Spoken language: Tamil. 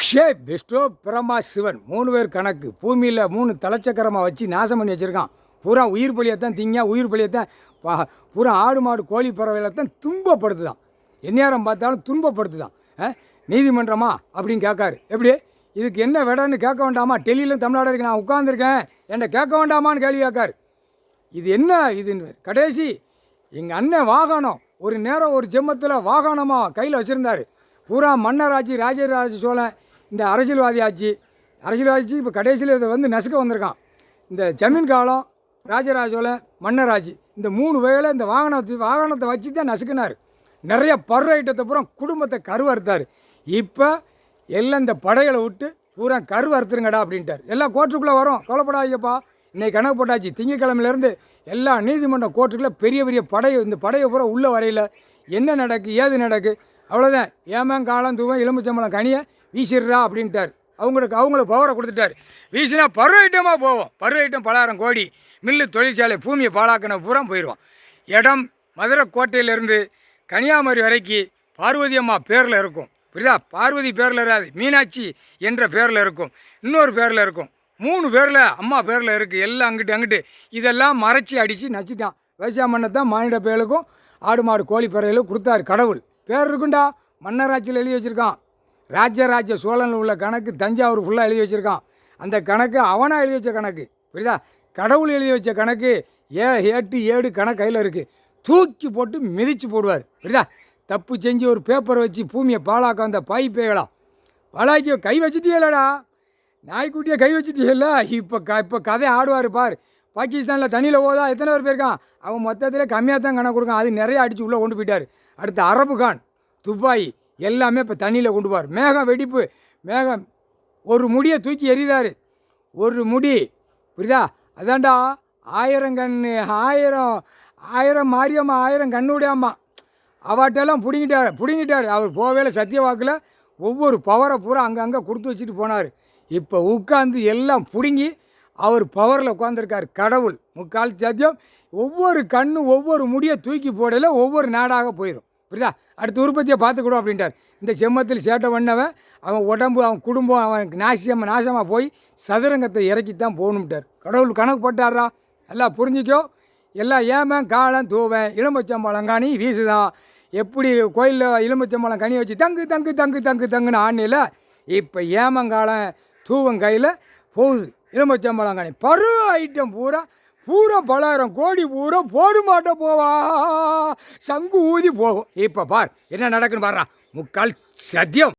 ஷே பெஸ்டோ பிரமா சிவன் 3 பேர் கணக்கு பூமியில் 3 தலைச்சக்கரமாக வச்சு நாசம் பண்ணி வச்சுருக்கான். பூரா உயிர் பலியத்தான் திங்க, உயிர் பலியத்தான் பூரா ஆடு மாடு கோழி பறவைகளைத்தான் துன்பப்படுத்துதான். எந்நேரம் பார்த்தாலும் துன்பப்படுத்துதான். நீதிமன்றமா அப்படின்னு கேட்காரு. எப்படி இதுக்கு என்ன விடன்னு கேட்க வேண்டாமா? டெல்லியிலும் தமிழ்நாடு இருக்கு, நான் உட்காந்துருக்கேன், என்னை கேட்க வேண்டாமான்னு கேள்வி கேட்காரு. இது என்ன இதுன்னு கடைசி எங்கள் அண்ணன் வாகனம் ஒரு நேரம் ஒரு ஜென்மத்தில் வாகனமாக கையில் வச்சுருந்தார். பூரா மன்னராட்சி ராஜராஜ சோழன் இந்த அரசியல்வாதி ஆட்சி இப்போ கடைசியில் இதை வந்து நசுக்க வந்திருக்கான். இந்த ஜமீன் காலம் ராஜராஜ சோழன் மன்னராட்சி இந்த 3 வகையில் இந்த வாகனத்தை வச்சு தான் நசுக்கினார். நிறைய பரு ஐட்டத்தை பூரா குடும்பத்தை கருவறுத்தார். இப்போ எல்லாம் இந்த படைகளை விட்டு பூரா கருவறுத்துருங்கடா அப்படின்ட்டார். எல்லாம் கோர்ட்டுக்குள்ளே வரும், கவலைப்படாதீங்கப்பா, இன்னைக்கு கணக்கு போட்டாச்சு. திங்கக்கிழமையிலேருந்து எல்லா நீதிமன்ற கோர்ட்டுக்குள்ளே பெரிய பெரிய இந்த படையை பூரா உள்ளே வரையில் என்ன நடக்கு ஏது நடக்கு அவ்வளோதான். ஏமாங் காலம் தூவம் எலும்புச்சம்பளம் கனியை வீசிடுறா அப்படின்ட்டார். அவங்களுக்கு பவரை கொடுத்துட்டார். வீசினா பரு ஐட்டமாக போவோம். பரு ஐட்டம் 10,000 கோடி மில்லு தொழிற்சாலை பூமியை பாழாக்கின பூரா போயிடுவோம். இடம் மதுரை கோட்டையிலேருந்து கன்னியாகுமரி வரைக்கும் பார்வதி அம்மா பேரில் இருக்கும். புரியுதா? பார்வதி பேரில் இராது, மீனாட்சி என்ற பேரில் இருக்கும், இன்னொரு பேரில் இருக்கும், 3 பேரில் அம்மா பேரில் இருக்குது. எல்லாம் அங்கிட்டு இதெல்லாம் மறைச்சி அடித்து நச்சுட்டான். விவசாயம் பண்ணத்தான் மானிட பேருக்கும் ஆடு மாடு கோழி பறவைகளும் கொடுத்தாரு. கடவுள் பேர் இருக்குண்டா, மன்னராட்சியில் எழுதி வச்சுருக்கான். ராஜராஜ சோழனில் உள்ள கணக்கு தஞ்சாவூர் ஃபுல்லாக எழுதி வச்சுருக்கான். அந்த கணக்கு அவனாக எழுதி வச்ச கணக்கு. புரியுதா? கடவுள் எழுதி வச்ச கணக்கு 7 கணக்கு கையில் இருக்குது. தூக்கி போட்டு மிதித்து போடுவார். புரியுதா? தப்பு செஞ்சு ஒரு பேப்பரை வச்சு பூமியை பாழாக்க வந்த பாய்ப்பேகலாம் பாழாக்கி கை வச்சுட்டியலடா, நாய்க்குட்டியை கை வச்சுட்டியல்ல. இப்போ கதை ஆடுவார் பார். பாகிஸ்தானில் தண்ணியில் போதா எத்தனை பேர் போயிருக்கான்? அவன் மொத்தத்தில் கம்மியாக தான் கணக்கு கொடுக்கான். அது நிறைய அடித்து உள்ளே கொண்டு போயிட்டார். அடுத்து அரபு கான் துபாய் எல்லாமே இப்போ தண்ணியில் கொண்டு போவார். மேகம் வெடிப்பு, மேகம் ஒரு முடியை தூக்கி எறிதார். ஒரு முடி. புரியுதா? அதாண்டா 1000 கண் 1000 மாரியம்மா 1000 கண்ணுடையாம்மா அவாட்டெல்லாம் பிடுங்கிட்டார். அவர் போவேல சத்திய வாக்கில் ஒவ்வொரு பவரை பூரா அங்கங்கே கொடுத்து வச்சுட்டு போனார். இப்போ உட்காந்து எல்லாம் பிடுங்கி அவர் பவரில் உட்காந்துருக்கார். கடவுள் முக்கால் சத்தியம். ஒவ்வொரு கண்ணு ஒவ்வொரு முடியை தூக்கி போடல ஒவ்வொரு நாடாக போயிடும். புரியுதா? அடுத்த உற்பத்தியை பார்த்துக்கிடும் அப்படின்ட்டார். இந்த செம்மத்தில் சேட்டை பண்ணவன் அவன் உடம்பு அவன் குடும்பம் அவன் நாசமாக போய் சதுரங்கத்தை இறக்கித்தான் போகணும்ட்டார். கடவுள் கணக்கு போட்டாரா? எல்லாம் புரிஞ்சிக்கோ. எல்லாம் ஏமன் காலம் தூவன் எலும்பச்சம்பழம் கனி வீசுதான். எப்படி கோயிலில் எலும்பச்சம்பழம் கனி வச்சு தங்குன்னு ஆண்ணியில் இப்போ ஏமங்காலம் தூவன் கையில் போகுது எலும்பச்சம்பழம் கனி. பரு ஐட்டம் பூரா 10,000 கோடி பூரா போடு மாட்ட போவா, சங்கு ஊதி போகும். இப்போ பார் என்ன நடக்குன்னு பாடுறா. முக்கால் சத்தியம்.